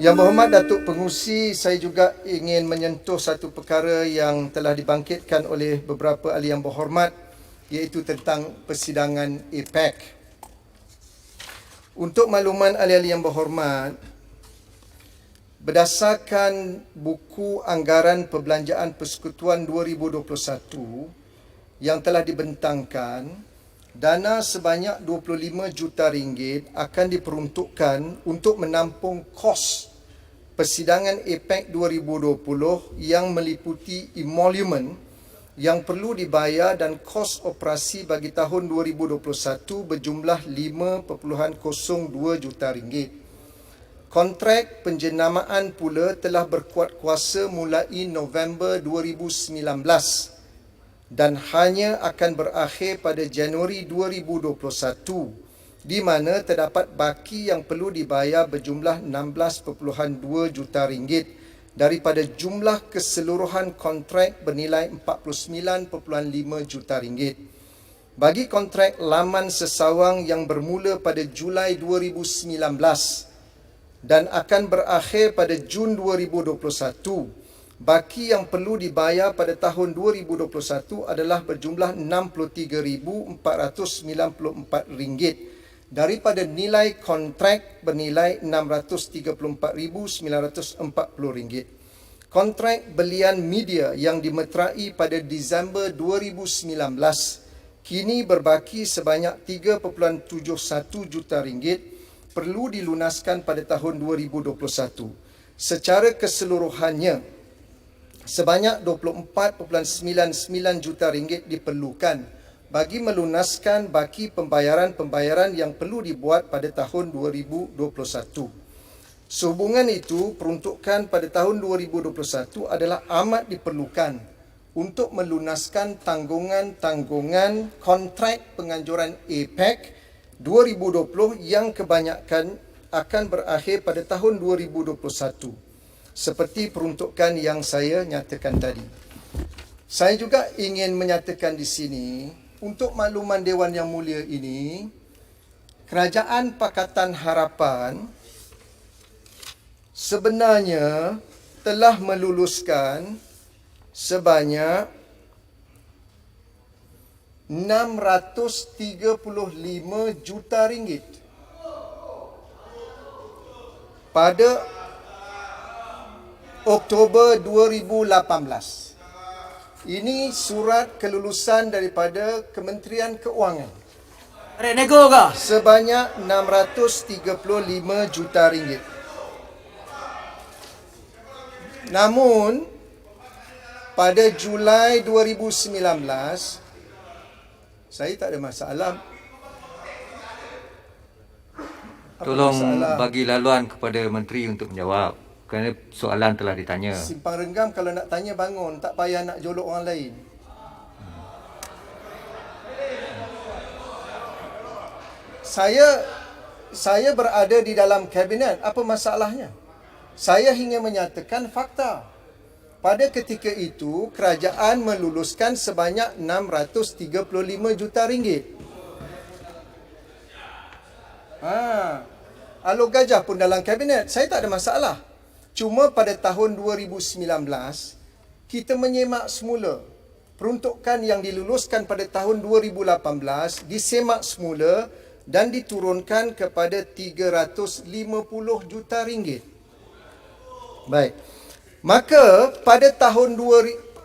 Yang Berhormat Datuk Pengurusi, saya juga ingin menyentuh satu perkara yang telah dibangkitkan oleh beberapa ahli yang berhormat, iaitu tentang persidangan APEC. Untuk makluman ahli-ahli yang berhormat, berdasarkan buku Anggaran Perbelanjaan Persekutuan 2021 yang telah dibentangkan, dana sebanyak 25 juta ringgit akan diperuntukkan untuk menampung kos persidangan APEC 2020 yang meliputi emolument yang perlu dibayar dan kos operasi bagi tahun 2021 berjumlah 5.02 juta ringgit. Kontrak penjenamaan pula telah berkuat kuasa mulai November 2019 dan hanya akan berakhir pada Januari 2021, di mana terdapat baki yang perlu dibayar berjumlah 16.2 juta ringgit daripada jumlah keseluruhan kontrak bernilai 49.5 juta ringgit. Bagi kontrak laman sesawang yang bermula pada Julai 2019 dan akan berakhir pada Jun 2021, baki yang perlu dibayar pada tahun 2021 adalah berjumlah RM63,494 daripada nilai kontrak bernilai RM634,940. Kontrak belian media yang dimeterai pada Disember 2019 kini berbaki sebanyak RM3.71 juta perlu dilunaskan pada tahun 2021. Secara keseluruhannya, sebanyak RM24.99 juta diperlukan bagi melunaskan baki pembayaran-pembayaran yang perlu dibuat pada tahun 2021. Sehubungan itu, peruntukan pada tahun 2021 adalah amat diperlukan untuk melunaskan tanggungan-tanggungan kontrak penganjuran APEC 2020 yang kebanyakan akan berakhir pada tahun 2021. Seperti peruntukan yang saya nyatakan tadi. Saya juga ingin menyatakan di sini, untuk makluman Dewan Yang Mulia ini, Kerajaan Pakatan Harapan sebenarnya telah meluluskan sebanyak RM635 juta pada Oktober 2018. Ini surat kelulusan daripada Kementerian Keuangan. Nego kah? Sebanyak RM635 juta. Namun, pada Julai 2019, saya tak ada masalah. Tolong bagi laluan kepada Menteri untuk menjawab, kerana soalan telah ditanya. Simpang Renggam kalau nak tanya bangun, tak payah nak jolok orang lain. Saya berada di dalam kabinet, apa masalahnya? Saya hingga menyatakan fakta. Pada ketika itu, kerajaan meluluskan sebanyak RM635 juta. Alor Gajah pun dalam kabinet, saya tak ada masalah. Cuma pada tahun 2019, kita menyemak semula. Peruntukan yang diluluskan pada tahun 2018 disemak semula dan diturunkan kepada RM350 juta. Baik. Maka pada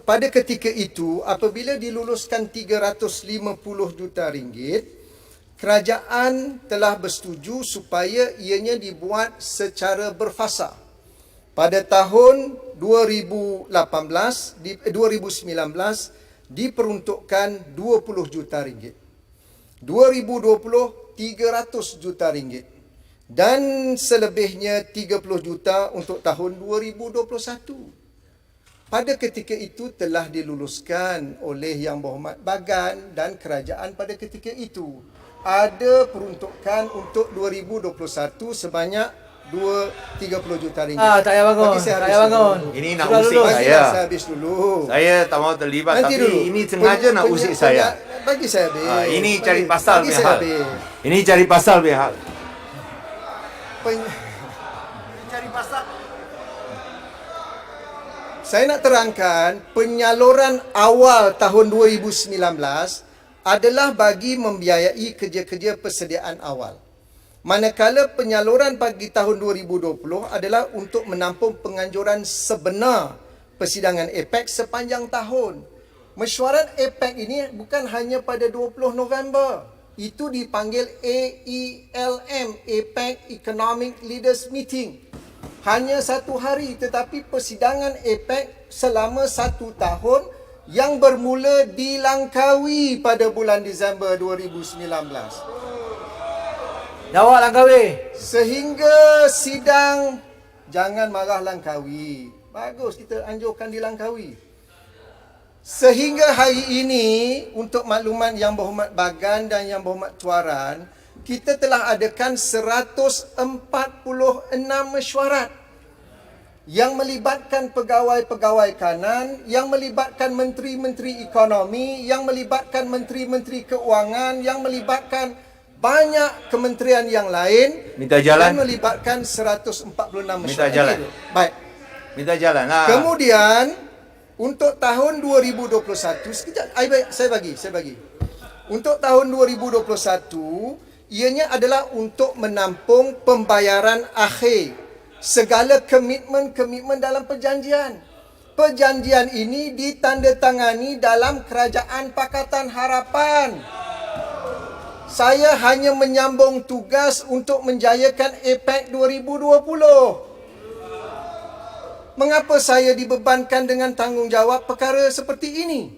pada ketika itu, apabila diluluskan RM350 juta, kerajaan telah bersetuju supaya ianya dibuat secara berfasa. Pada tahun 2019 diperuntukkan RM20 juta. 2020 RM300 juta. Dan selebihnya RM30 juta untuk tahun 2021. Pada ketika itu telah diluluskan oleh Yang Berhormat Bagan dan kerajaan pada ketika itu. Ada peruntukan untuk 2021 sebanyak RM30 juta. Tak payah bangun. Bagi saya Tak payah bangun. Ini nak Sudah usik lulus. Bagi saya. saya habis dulu. Saya tak mahu terlibat, Nanti tapi dulu. ini sengaja nak usik saya. Bagi saya habis. Ini cari pasal bagi biar saya hal. habis. Ini cari pasal biar hal. Cari pasal. Saya nak terangkan penyaluran awal tahun 2019 adalah bagi membiayai kerja-kerja persediaan awal. Manakala penyaluran bagi tahun 2020 adalah untuk menampung penganjuran sebenar persidangan APEC sepanjang tahun. Mesyuarat APEC ini bukan hanya pada 20 November. Itu dipanggil AELM, APEC Economic Leaders Meeting. Hanya satu hari, tetapi persidangan APEC selama 1 tahun yang bermula di Langkawi pada bulan Disember 2019. Jawab Langkawi. Sehingga sidang, jangan marah Langkawi. Bagus kita anjurkan di Langkawi. Sehingga hari ini, untuk makluman Yang Berhormat Bagan dan Yang Berhormat Tuaran, kita telah adakan 146 mesyuarat yang melibatkan pegawai-pegawai kanan, yang melibatkan menteri-menteri ekonomi, yang melibatkan menteri-menteri keuangan, yang melibatkan banyak kementerian yang lain. Minta jalan. Dan melibatkan 146 mesyuarat. Minta jalan. Baik. Minta jalan. Kemudian untuk tahun 2021, sekejap saya bagi. Untuk tahun 2021, ianya adalah untuk menampung pembayaran akhir segala komitmen-komitmen dalam perjanjian. Perjanjian ini ditandatangani dalam Kerajaan Pakatan Harapan. Saya hanya menyambung tugas untuk menjayakan APEC 2020. Mengapa saya dibebankan dengan tanggungjawab perkara seperti ini?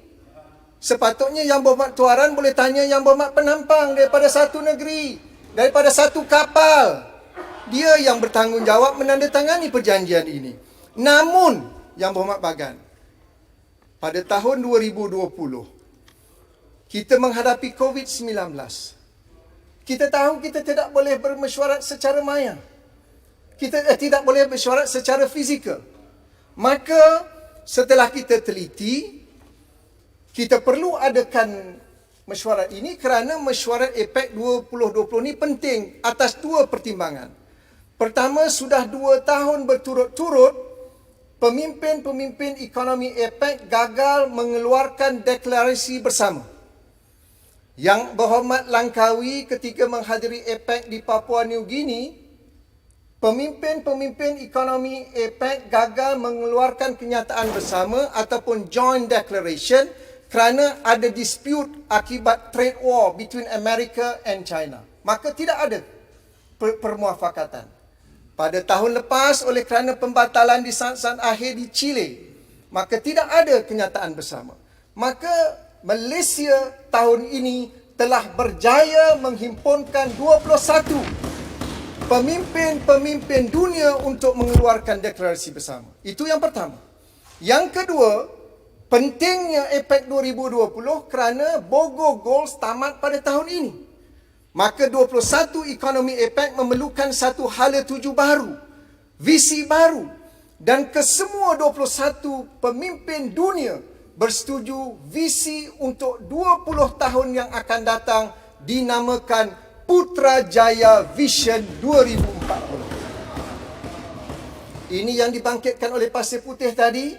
Sepatutnya Yang Berhormat Tuaran boleh tanya Yang Berhormat Penampang daripada satu negeri, daripada satu kapal. Dia yang bertanggungjawab menandatangani perjanjian ini. Namun, Yang Berhormat Bagan, pada tahun 2020, kita menghadapi COVID-19. Kita tahu kita tidak boleh bermesyuarat secara maya. Kita tidak boleh mesyuarat secara fizikal. Maka, setelah kita teliti, kita perlu adakan mesyuarat ini kerana mesyuarat APEC 2020 ini penting atas 2 pertimbangan. Pertama, sudah 2 tahun berturut-turut, pemimpin-pemimpin ekonomi APEC gagal mengeluarkan deklarasi bersama. Yang Berhormat Langkawi ketika menghadiri APEC di Papua New Guinea, pemimpin-pemimpin ekonomi APEC gagal mengeluarkan kenyataan bersama ataupun joint declaration kerana ada dispute akibat trade war between America and China. Maka tidak ada permuafakatan. Pada tahun lepas, oleh kerana pembatalan di saat-saat akhir di Chile, maka tidak ada kenyataan bersama. Maka Malaysia tahun ini telah berjaya menghimpunkan 21 pemimpin-pemimpin dunia untuk mengeluarkan deklarasi bersama. Itu yang pertama. Yang kedua, pentingnya APEC 2020 kerana Bogo Goals tamat pada tahun ini. Maka 21 ekonomi APEC memerlukan satu hala tuju baru, visi baru, dan kesemua 21 pemimpin dunia bersetuju visi untuk 20 tahun yang akan datang dinamakan Putrajaya Vision 2040. Ini yang dibangkitkan oleh Pasir Putih tadi.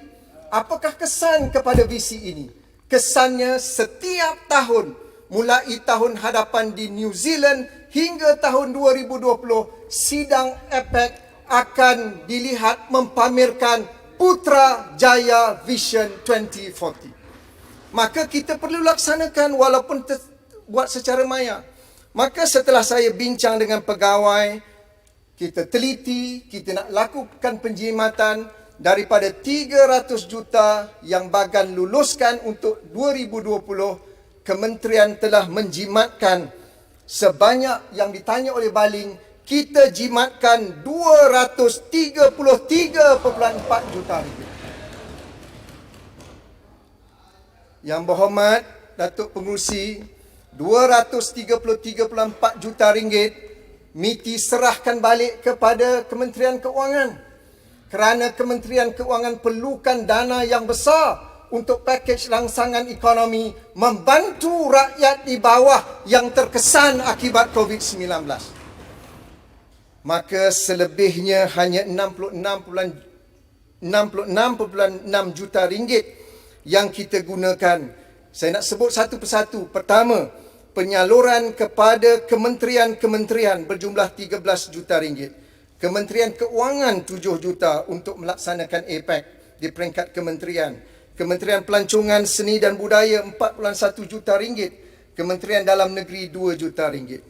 Apakah kesan kepada visi ini? Kesannya setiap tahun, mulai tahun hadapan di New Zealand hingga tahun 2020, sidang APEC akan dilihat mempamerkan Putrajaya Vision 2040. Maka kita perlu laksanakan walaupun buat secara maya. Maka setelah saya bincang dengan pegawai, kita teliti, kita nak lakukan penjimatan daripada 300 juta yang Bagan luluskan untuk 2020, kementerian telah menjimatkan sebanyak yang ditanya oleh baling, kita jimatkan 233.4 juta ringgit. Yang Berhormat Datuk Pengerusi, 233.4 juta ringgit MITI serahkan balik kepada Kementerian Keuangan kerana Kementerian Keuangan perlukan dana yang besar untuk pakej rangsangan ekonomi membantu rakyat di bawah yang terkesan akibat COVID-19. maka selebihnya hanya 66.6 juta ringgit yang kita gunakan. Saya nak sebut satu persatu. Pertama, penyaluran kepada kementerian-kementerian berjumlah 13 juta ringgit. Kementerian Keuangan 7 juta untuk melaksanakan APEC di peringkat kementerian. Kementerian Pelancongan Seni dan Budaya 4.1 juta ringgit. Kementerian Dalam Negeri 2 juta ringgit.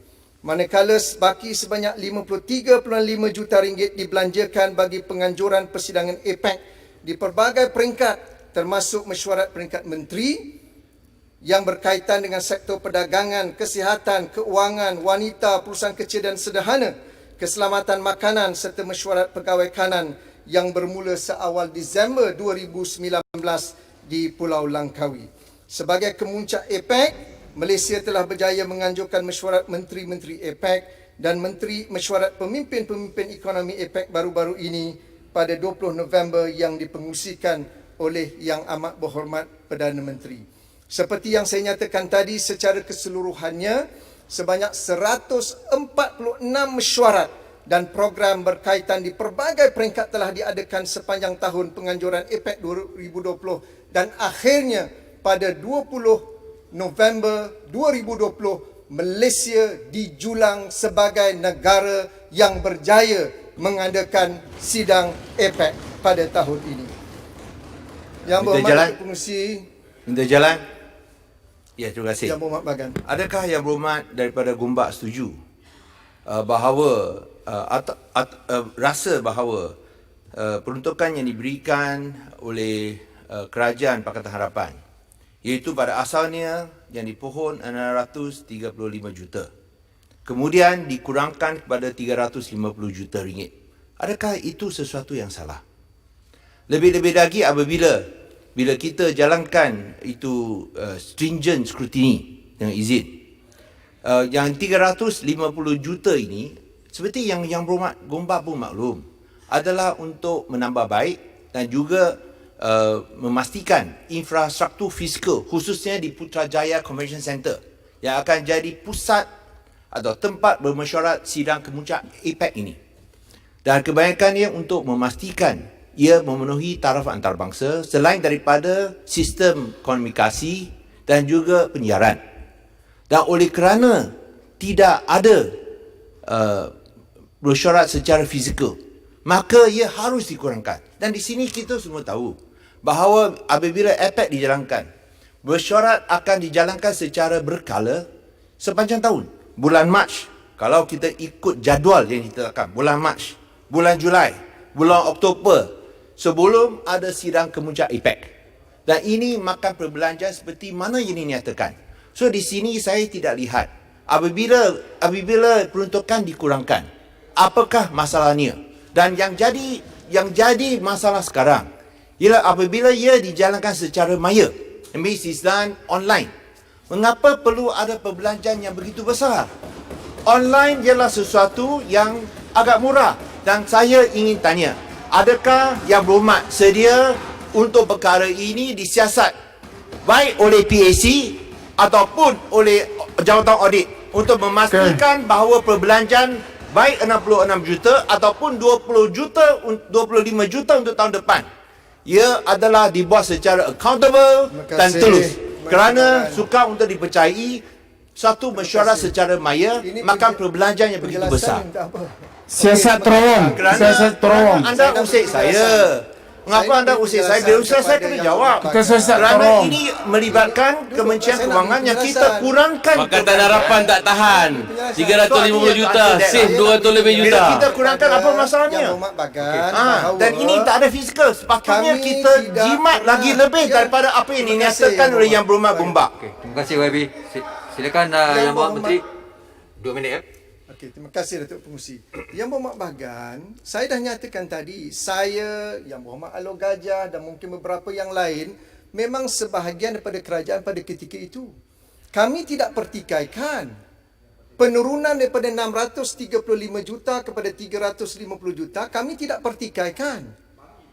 Manakala baki sebanyak 53.5 juta ringgit dibelanjakan bagi penganjuran persidangan APEC di pelbagai peringkat, termasuk mesyuarat peringkat menteri yang berkaitan dengan sektor perdagangan, kesihatan, keuangan, wanita, perusahaan kecil dan sederhana, keselamatan makanan serta mesyuarat pegawai kanan yang bermula seawal Disember 2019 di Pulau Langkawi. Sebagai kemuncak APEC, Malaysia telah berjaya menganjurkan mesyuarat menteri-menteri APEC dan mesyuarat pemimpin-pemimpin ekonomi APEC baru-baru ini pada 20 November yang dipengusikan oleh Yang Amat Berhormat Perdana Menteri. Seperti yang saya nyatakan tadi, secara keseluruhannya sebanyak 146 mesyuarat dan program berkaitan di pelbagai peringkat telah diadakan sepanjang tahun penganjuran APEC 2020 dan akhirnya pada 20 November 2020 Malaysia dijulang sebagai negara yang berjaya mengadakan sidang APEC pada tahun ini. Yang berhormat pengurusi, Minta jalan. Ya, terima kasih. Yang Berhormat Bagan. Adakah Yang Berhormat daripada Gombak setuju bahawa rasa bahawa peruntukan yang diberikan oleh Kerajaan Pakatan Harapan, iaitu pada asalnya yang dipohon 635 juta, kemudian dikurangkan kepada 350 juta ringgit, adakah itu sesuatu yang salah? Lebih-lebih lagi apabila kita jalankan itu stringent scrutiny dengan izin, yang 350 juta ini, seperti yang Berhormat Gombak pun maklum, adalah untuk menambah baik dan juga memastikan infrastruktur fizikal, khususnya di Putrajaya Convention Center, yang akan jadi pusat atau tempat bermesyuarat sidang kemuncak APEC ini. Dan kebanyakannya untuk memastikan ia memenuhi taraf antarabangsa selain daripada sistem komunikasi dan juga penyiaran. Dan oleh kerana tidak ada mesyuarat secara fizikal, maka ia harus dikurangkan. Dan di sini kita semua tahu bahawa apabila APEC dijalankan, mesyuarat akan dijalankan secara berkala sepanjang tahun. Bulan Mac, kalau kita ikut jadual yang ditetapkan, bulan Mac, bulan Julai, bulan Oktober, sebelum ada sidang kemuncak APEC. Dan ini makan perbelanjaan seperti mana yang dinyatakan. So di sini saya tidak lihat apabila peruntukan dikurangkan, apakah masalahnya? Dan yang jadi masalah sekarang ialah apabila ia dijalankan secara maya, dan online. Mengapa perlu ada perbelanjaan yang begitu besar? Online ialah sesuatu yang agak murah, dan saya ingin tanya, adakah Yang Berhormat sedia untuk perkara ini disiasat baik oleh PAC ataupun oleh Jawatan Audit untuk memastikan bahawa perbelanjaan baik 66 juta ataupun 25 juta untuk tahun depan, ia adalah dibuat secara accountable dan tulus. Kerana suka untuk dipercayai satu mesyuarat secara maya, maka perbelanjaan yang begitu besar. Siasat terowong. Siasat terowong. Anda usik saya. Mengapa anda usik saya? Bila usik saya kena jawab. Kita siasat Kerana terowong. ini melibatkan Kementerian Kewangan yang kita kurangkan. Pakatan Harapan tak tahan. 350 juta, save 200 lebih Bila juta. kita kurangkan, apa masalahnya? Yang Berhormat Bagan, bahawa Dan ini tak ada fizikal. Sepatutnya kami kita tidak jimat pernah- lagi lebih daripada apa yang Terima kasih, dinyatakan Yang oleh Yang Berhormat. Berhormat Gombak. Okey, terima kasih YB. Silakan Yang Berhormat Menteri. 2 minit ya. Okey, terima kasih Datuk Pengurusi. Yang Berhormat Bagan, saya dah nyatakan tadi, saya, Yang Berhormat Alor Gajah dan mungkin beberapa yang lain memang sebahagian daripada kerajaan pada ketika itu. Kami tidak pertikaikan penurunan daripada 635 juta kepada 350 juta, kami tidak pertikaikan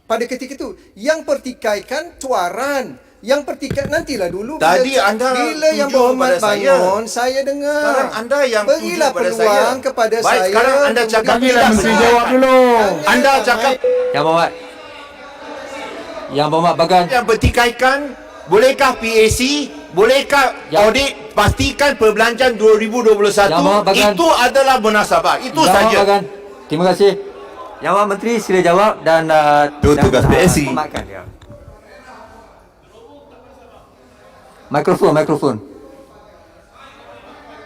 pada ketika itu. Yang pertikaikan tuaran yang pertikaian nantilah dulu. Tadi bila, anda bila yang tuju berhormat kepada saya. bangun, saya dengar. Sekarang anda yang tuju berilah kepada peluang saya. kepada Baik, saya. sekarang anda untuk cakap berikan Bagilah Menteri penjelasan. jawab dulu. Anda cakap Yang Berhormat. Yang Berhormat Bagan. yang bertikaikan, bolehkah PAC, bolehkah Yang- audit pastikan perbelanjaan 2021 Yang Berhormat Bagan. itu adalah munasabah. Itu Yang saja. Berhormat Bagan. Terima kasih. Yang Berhormat Menteri sila jawab dan Itu tugas PAC. hormatkan dia.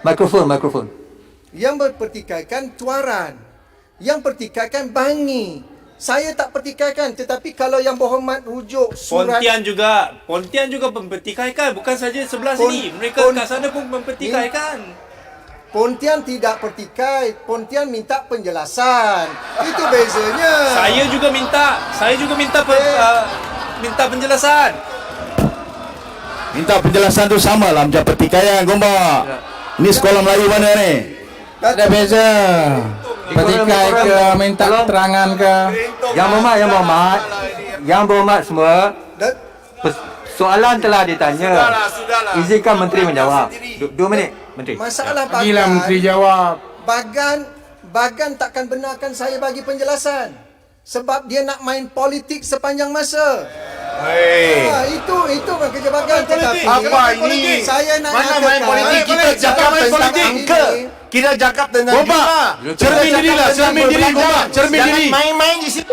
Mikrofon. Yang berpertikaikan tuaran, yang pertikaikan bangi. Saya tak pertikaikan, tetapi kalau yang berhormat rujuk surat Pontian juga mempertikaikan, bukan saja sebelah sini. Mereka kat sana pun mempertikaikan. Pontian tidak pertikai, Pontian minta penjelasan. Itu bezanya. Saya juga minta penjelasan. Minta penjelasan tu sama lah macam pertikaian Gombak. Ni sekolah Melayu mana ni? Ada beza. Pertikai ke, minta Tolong. keterangan ke. Yang berhormat semua. Dan- Soalan telah ditanya. Sudahlah. Izinkan Menteri menjawab. 2 minit, Menteri. Masalah Bagilah Menteri jawab. Bagan takkan benarkan saya bagi penjelasan. Sebab dia nak main politik sepanjang masa. Hei. Itu kan kerja Bagan. Tetapi Apa ini? saya nak Mana nyatakan, main politik? Kita cakap main tentang politik angka. ini. Kita cakap tentang Gombak, jumlah. cermin dirilah, cermin diri, Gombak, cermin Jangan diri. main-main di sini.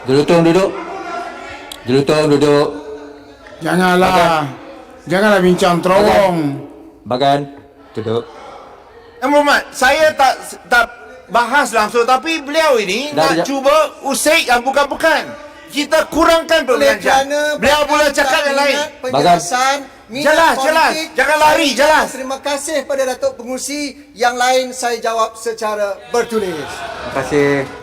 Duduk. Janganlah bincang terowong. Bagan, duduk. Yang Berhormat, saya tak bahas langsung, tapi beliau ini Dah, nak dah. cuba usik yang bukan-bukan. Kita kurangkan Oleh perbelanjaan. kerana Beliau Bagan boleh cakap tak yang lain. minat penjelasan, minat Jelas. politik. Jangan lari, Saya jelas. Terima kasih pada Datuk Pengurusi. Yang lain saya jawab secara bertulis. Terima kasih.